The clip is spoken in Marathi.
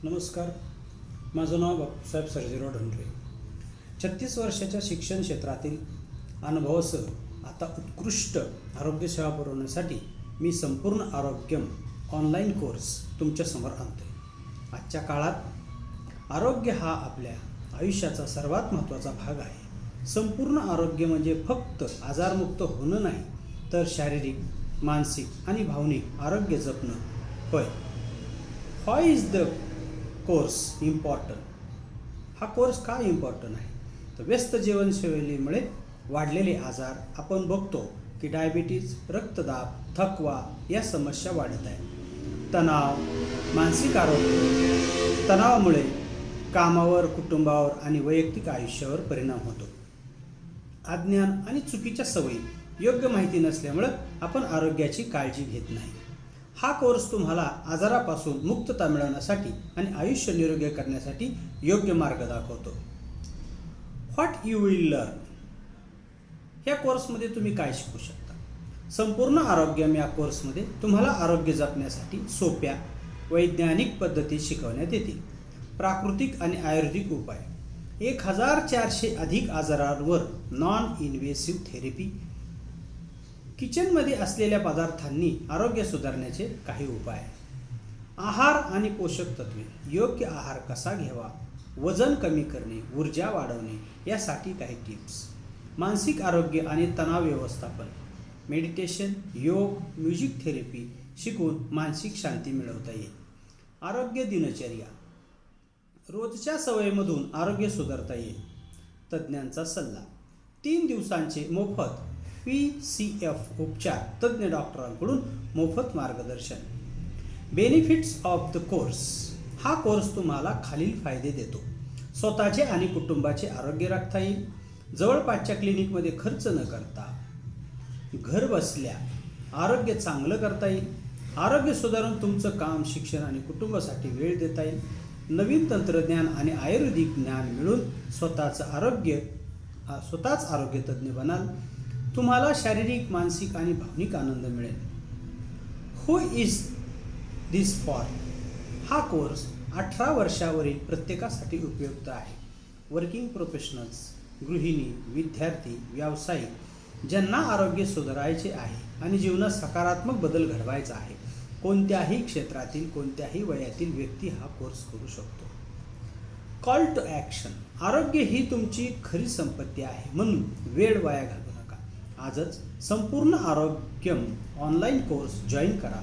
नमस्कार. माझं नाव बापूसाहेब सर्जेराव ढोंडरे. 36 वर्षाच्या शिक्षण क्षेत्रातील अनुभवासह आता उत्कृष्ट आरोग्यसेवा पुरवण्यासाठी मी संपूर्ण आरोग्यम ऑनलाईन कोर्स तुमच्यासमोर आणतो आहे. आजच्या काळात आरोग्य हा आपल्या आयुष्याचा सर्वात महत्त्वाचा भाग आहे. संपूर्ण आरोग्य म्हणजे फक्त आजारमुक्त होणं नाही, तर शारीरिक, मानसिक आणि भावनिक आरोग्य जपणं होय. व्हाय इज द कोर्स इम्पॉर्टंट? हा कोर्स का इम्पॉर्टंट आहे? तर व्यस्त जीवनशैलीमुळे वाढलेले आजार आपण बघतो की डायबिटीज, रक्तदाब, थकवा या समस्या वाढत आहे. तणाव, मानसिक आरोग्य, तणावामुळे कामावर, कुटुंबावर आणि वैयक्तिक आयुष्यावर परिणाम होतो. अज्ञान आणि चुकीच्या सवयी, योग्य माहिती नसल्यामुळे आपण आरोग्याची काळजी घेत नाही. हा कोर्स तुम्हाला आजारापासून मुक्तता मिळवण्यासाठी आणि आयुष्य निरोगी करण्यासाठी योग्य मार्ग दाखवतो. What you will learn? या कोर्समध्ये तुम्ही काय शिकू शकता? संपूर्ण आरोग्यम या कोर्समध्ये तुम्हाला आरोग्य जपण्यासाठी सोप्या वैज्ञानिक पद्धती शिकवण्यात येतील. प्राकृतिक आणि आयुर्वेदिक उपाय, 1400 अधिक आजारांवर नॉन इन्व्हेसिव्ह थेरपी, किचनमध्ये असलेल्या पदार्थांनी आरोग्य सुधारण्याचे काही उपाय, आहार आणि पोषक तत्वे, योग्य आहार कसा घ्यावा, वजन कमी करणे, ऊर्जा वाढवणे यासाठी काही टिप्स, मानसिक आरोग्य आणि तणाव व्यवस्थापन, मेडिटेशन, योग, म्युझिक थेरपी शिकून मानसिक शांती मिळवता येईल. आरोग्य दिनचर्या, रोजच्या सवयीमधून आरोग्य सुधारता येईल. तज्ज्ञांचा सल्ला, 3 दिवसांचे मोफत PCF उपचार, तज्ज्ञ डॉक्टरांकडून मोफत मार्गदर्शन. Benefits of the course. हा कोर्स तुम्हाला खालील फायदे देतो. स्वतःचे आणि कुटुंबाचे आरोग्य राखता येईल. जवळपासच्या क्लिनिकमध्ये खर्च न करता घर बसल्या आरोग्य चांगलं करता येईल. आरोग्य सुधारून तुमचं काम, शिक्षण आणि कुटुंबासाठी वेळ देता येईल. नवीन तंत्रज्ञान आणि आयुर्वेदिक ज्ञान मिळून स्वतःच आरोग्य तज्ज्ञ बनाल. तुम्हाला शारीरिक, मानसिक आणि भावनिक आनंद मिळेल. Who is this for? हा कोर्स 18 वर्षावरील प्रत्येकासाठी उपयुक्त आहे. वर्किंग प्रोफेशनल्स, गृहिणी, विद्यार्थी, व्यावसायिक ज्यांना आरोग्य सुधारायचे आहे आणि जीवनात सकारात्मक बदल घडवायचा आहे. कोणत्याही क्षेत्रातील, कोणत्याही वयातील व्यक्ती हा कोर्स करू शकतो. Call to action. आरोग्य ही तुमची खरी संपत्ती आहे, म्हणून वेळ वाया घालवू नका. आजच संपूर्ण आरोग्यम ऑनलाईन कोर्स जॉईन करा